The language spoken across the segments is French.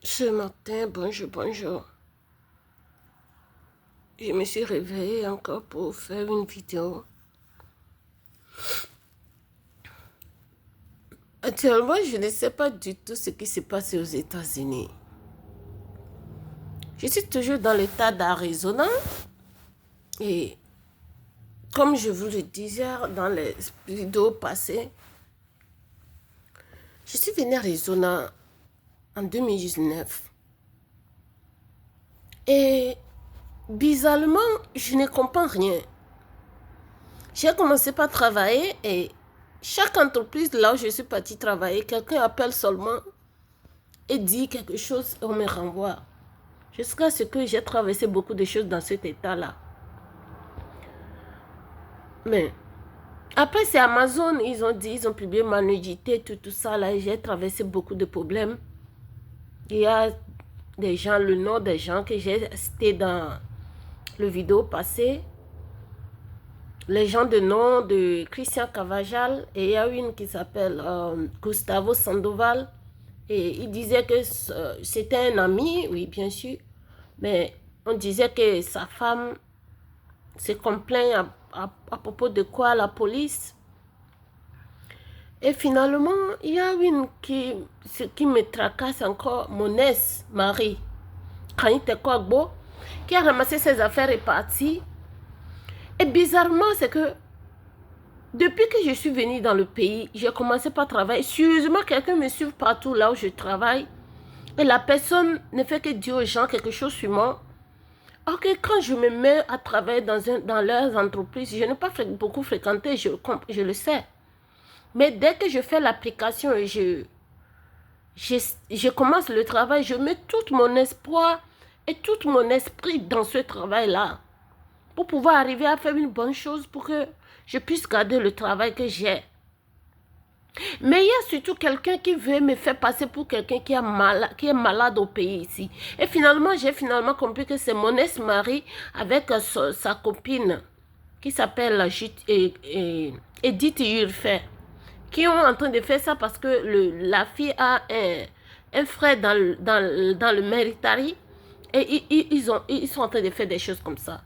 Ce matin, bonjour. Je me suis réveillée encore pour faire une vidéo. Actuellement, je ne sais pas du tout ce qui se passe aux États-Unis. Je suis toujours dans l'état d'Arizona et comme je vous le disais dans les vidéos passées, je suis venue à Arizona en 2019 et bizarrement, je ne comprends rien. J'ai commencé par travailler et chaque entreprise là où je suis partie travailler, quelqu'un appelle seulement et dit quelque chose, on me renvoie. Jusqu'à ce que j'ai traversé beaucoup de choses dans cet état-là. Mais après, c'est Amazon, ils ont dit, ils ont publié ma nudité, tout ça là, et j'ai traversé beaucoup de problèmes. Il y a des gens, le nom des gens que j'ai cités dans le vidéo passé. Les gens de nom de Christian Cavajal, et il y a une qui s'appelle Gustavo Sandoval. Et il disait que c'était un ami, oui, bien sûr. Mais on disait que sa femme se plaint à propos de quoi la police. Et finalement, il y a une qui me tracasse encore, mon ex-mari, Kanite Kwagbo, qui a ramassé ses affaires et est parti. Et bizarrement, c'est que depuis que je suis venue dans le pays, j'ai commencé par travailler. Sérieusement, quelqu'un me suit partout là où je travaille. Et la personne ne fait que dire aux gens quelque chose sur moi. Ok, quand je me mets à travailler dans leurs entreprises, je n'ai pas beaucoup fréquenté, je le sais. Mais dès que je fais l'application et je commence le travail, je mets tout mon espoir et tout mon esprit dans ce travail-là pour pouvoir arriver à faire une bonne chose pour que je puisse garder le travail que j'ai. Mais il y a surtout quelqu'un qui veut me faire passer pour quelqu'un qui est malade au pays ici. Et finalement, j'ai compris que c'est mon ex-mari avec sa copine qui s'appelle Edith Urfer, qui sont en train de faire ça parce que la fille a un frère dans le military et ils sont en train de faire des choses comme ça.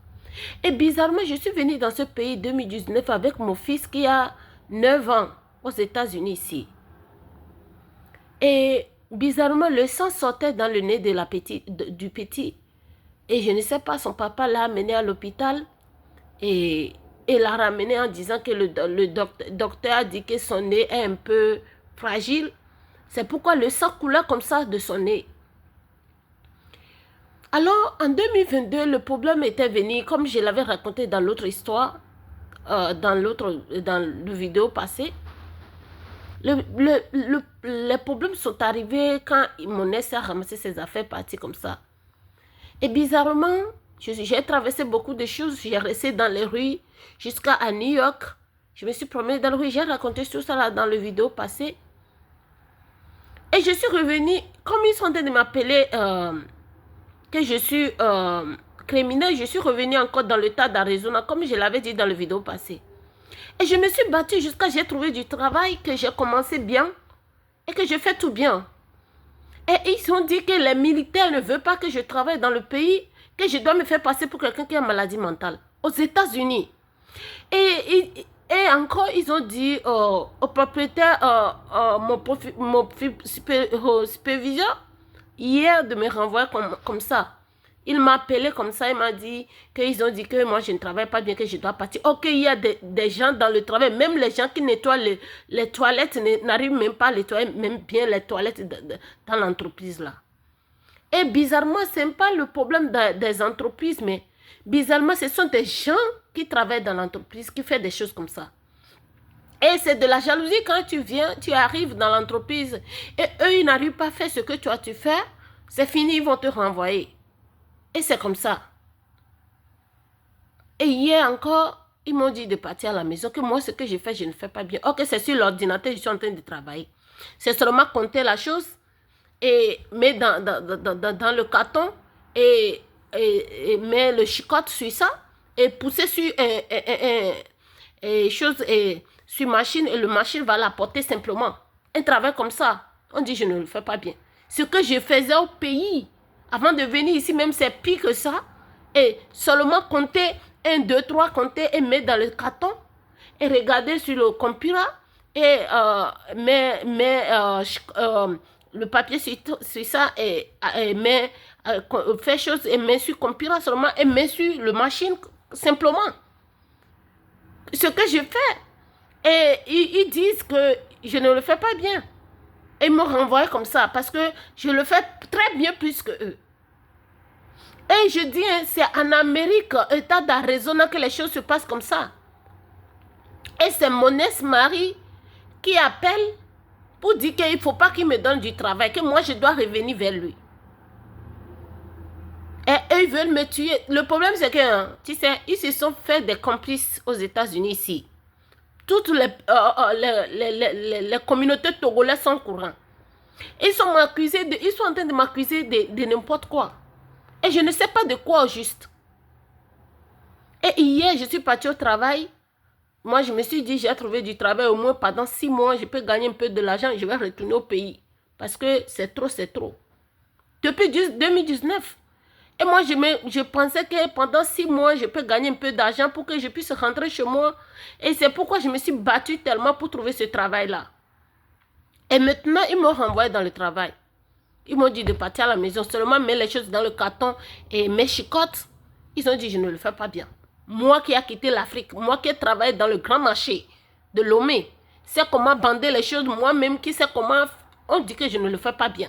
Et bizarrement, je suis venue dans ce pays 2019 avec mon fils qui a 9 ans aux États-Unis ici. Et bizarrement, le sang sortait dans le nez de du petit. Et je ne sais pas, son papa l'a amené à l'hôpital et l'a ramené en disant que le docteur a dit que son nez est un peu fragile. C'est pourquoi le sang coulait comme ça de son nez. Alors, en 2022, le problème était venu, comme je l'avais raconté dans l'autre histoire, dans le vidéo passé. Les problèmes sont arrivés quand mon ex a ramassé ses affaires, parti comme ça. Et bizarrement, j'ai traversé beaucoup de choses. J'ai resté dans les rues jusqu'à New York. Je me suis promenée dans les rues. J'ai raconté tout ça là dans le vidéo passé. Et je suis revenue, comme ils sont en train de m'appeler que je suis criminelle, je suis revenue encore dans l'état d'Arizona, comme je l'avais dit dans le vidéo passé. Et je me suis battue jusqu'à ce que j'ai trouvé du travail, que j'ai commencé bien et que je fais tout bien. Et ils ont dit que les militaires ne veulent pas que je travaille dans le pays, que je dois me faire passer pour quelqu'un qui a une maladie mentale. Aux États-Unis. Et encore, ils ont dit au propriétaire, mon superviseur, hier, de me renvoyer comme ça. Il m'a appelé comme ça, il m'a dit qu'ils ont dit que moi je ne travaille pas bien, que je dois partir. Ok, il y a des gens dans le travail, même les gens qui nettoient les toilettes n'arrivent même pas à nettoyer même bien les toilettes dans l'entreprise là. Et bizarrement, ce n'est pas le problème des entreprises, mais bizarrement, ce sont des gens qui travaillent dans l'entreprise qui font des choses comme ça. Et c'est de la jalousie quand tu arrives dans l'entreprise et eux, ils n'arrivent pas à faire ce que toi tu fais, c'est fini, ils vont te renvoyer. Et c'est comme ça. Et hier encore, ils m'ont dit de partir à la maison, que moi, ce que je fais, je ne fais pas bien. Ok, c'est sur l'ordinateur, je suis en train de travailler. C'est seulement compter la chose et mettre dans le carton et mettre le chicote sur ça et pousser sur sur machine et le machine va la porter simplement. Un travail comme ça, on dit je ne le fais pas bien. ce que je faisais au pays. Avant de venir ici, même c'est pire que ça. Et seulement compter 1, 2, 3, compter et mettre dans le carton. Et regarder sur le computer. Et le papier sur ça. Et faire chose et mettre sur le computer seulement. Et mettre sur le machine simplement. Ce que je fais. Et ils disent que je ne le fais pas bien. Et ils me renvoient comme ça. Parce que je le fais très bien plus que eux. Et je dis, hein, c'est en Amérique, État d'Arizona, que les choses se passent comme ça. Et c'est mon ex-mari qui appelle pour dire qu'il ne faut pas qu'il me donne du travail, que moi je dois revenir vers lui. Et eux, ils veulent me tuer. Le problème, c'est que, hein, tu sais, ils se sont fait des complices aux États-Unis ici. Toutes les communautés togolaises sont au courant. Ils sont en train de m'accuser de n'importe quoi. Et je ne sais pas de quoi au juste. Et hier, je suis partie au travail. Moi, je me suis dit, j'ai trouvé du travail au moins pendant 6 mois. Je peux gagner un peu de l'argent et je vais retourner au pays. Parce que c'est trop, c'est trop. Depuis 2019. Et moi, je pensais que pendant 6 mois, je peux gagner un peu d'argent pour que je puisse rentrer chez moi. Et c'est pourquoi je me suis battue tellement pour trouver ce travail-là. Et maintenant, ils m'ont renvoyé dans le travail. Ils m'ont dit de partir à la maison, seulement mettre les choses dans le carton et mes chicottes. Ils ont dit, je ne le fais pas bien. Moi qui ai quitté l'Afrique, moi qui ai travaillé dans le grand marché de Lomé, c'est comment bander les choses, moi-même qui sais comment, on dit que je ne le fais pas bien.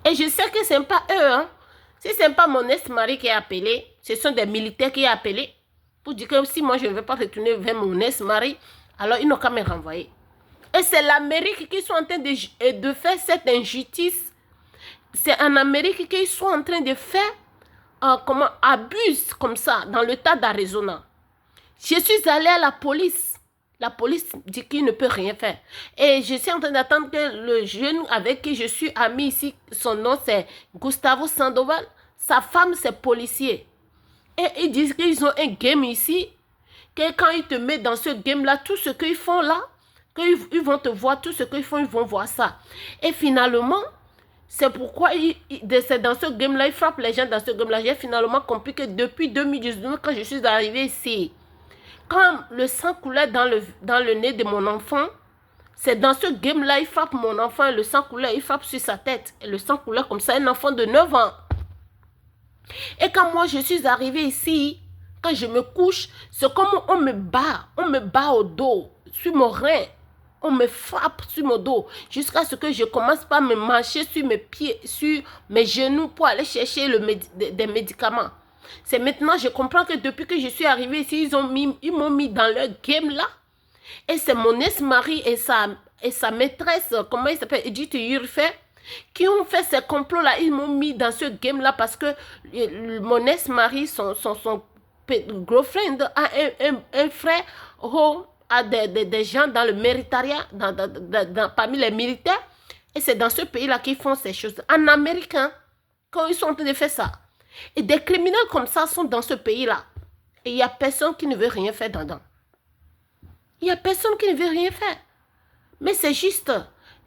Et je sais que ce n'est pas eux, hein. Si ce n'est pas mon ex-mari qui a appelé, ce sont des militaires qui ont appelé pour dire que si moi je ne vais pas retourner vers mon ex-mari, alors ils n'ont qu'à me renvoyer. Et c'est l'Amérique qui sont en train de faire cette injustice. C'est en Amérique qu'ils sont en train de faire abuse comme ça dans l'état d'Arizona. Je suis allée à la police. La police dit qu'il ne peut rien faire. Et je suis en train d'attendre que le jeune avec qui je suis amie ici, son nom c'est Gustavo Sandoval, sa femme c'est policier. Et ils disent qu'ils ont un game ici, que quand ils te mettent dans ce game-là, tout ce qu'ils font là, qu'ils vont te voir, tout ce qu'ils font, ils vont voir ça. Et finalement, c'est pourquoi c'est dans ce game-là, ils frappent les gens dans ce game-là. J'ai finalement compris que depuis 2019, quand je suis arrivée ici, quand le sang coulait dans le nez de mon enfant, c'est dans ce game-là, il frappe mon enfant et le sang coulait, il frappe sur sa tête. Et le sang coulait comme ça, un enfant de 9 ans. Et quand moi, je suis arrivée ici, quand je me couche, c'est comme on me bat au dos, sur mon rein. On me frappe sur mon dos jusqu'à ce que je commence par me marcher sur mes pieds, sur mes genoux pour aller chercher des médicaments. C'est maintenant que je comprends que depuis que je suis arrivée ici, ils m'ont mis dans leur game là. Et c'est mon ex-mari et sa maîtresse, comment il s'appelle, Edith Yurfe, qui ont fait ces complots là. Ils m'ont mis dans ce game là parce que mon ex-mari, son girlfriend a un frère à des gens dans le militaire, parmi les militaires. Et c'est dans ce pays-là qu'ils font ces choses. En Amérique, hein, quand ils sont en train de faire ça. Et des criminels comme ça sont dans ce pays-là. Et il n'y a personne qui ne veut rien faire dedans. Il n'y a personne qui ne veut rien faire. Mais c'est juste.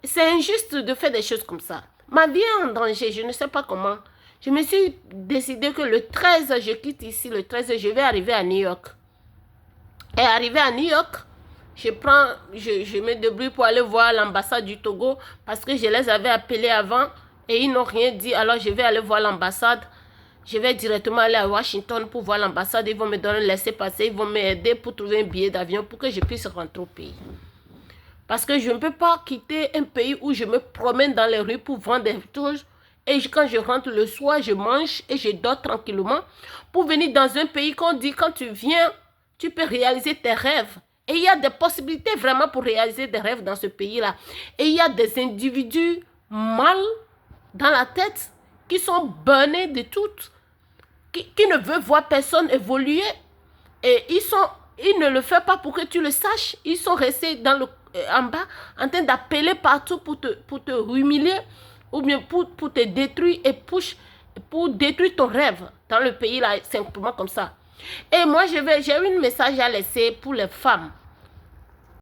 C'est injuste de faire des choses comme ça. Ma vie est en danger, je ne sais pas comment. Je me suis décidé que le 13, je quitte ici, le 13, je vais arriver à New York. Et arrivé à New York, je me débrouille pour aller voir l'ambassade du Togo parce que je les avais appelés avant et ils n'ont rien dit. Alors je vais aller voir l'ambassade. Je vais directement aller à Washington pour voir l'ambassade. Ils vont me donner un laissez-passer. Ils vont m'aider pour trouver un billet d'avion pour que je puisse rentrer au pays. Parce que je ne peux pas quitter un pays où je me promène dans les rues pour vendre des choses. Et quand je rentre le soir, je mange et je dors tranquillement. Pour venir dans un pays qu'on dit quand tu viens, tu peux réaliser tes rêves. Et il y a des possibilités vraiment pour réaliser des rêves dans ce pays-là. Et il y a des individus mal dans la tête qui sont burnés de tout, qui ne veulent voir personne évoluer. Et ils ne le font pas pour que tu le saches. Ils sont restés en bas en train d'appeler partout pour te humilier ou bien pour te détruire et pour détruire ton rêve dans le pays-là, simplement comme ça. Et moi, j'ai un message à laisser pour les femmes.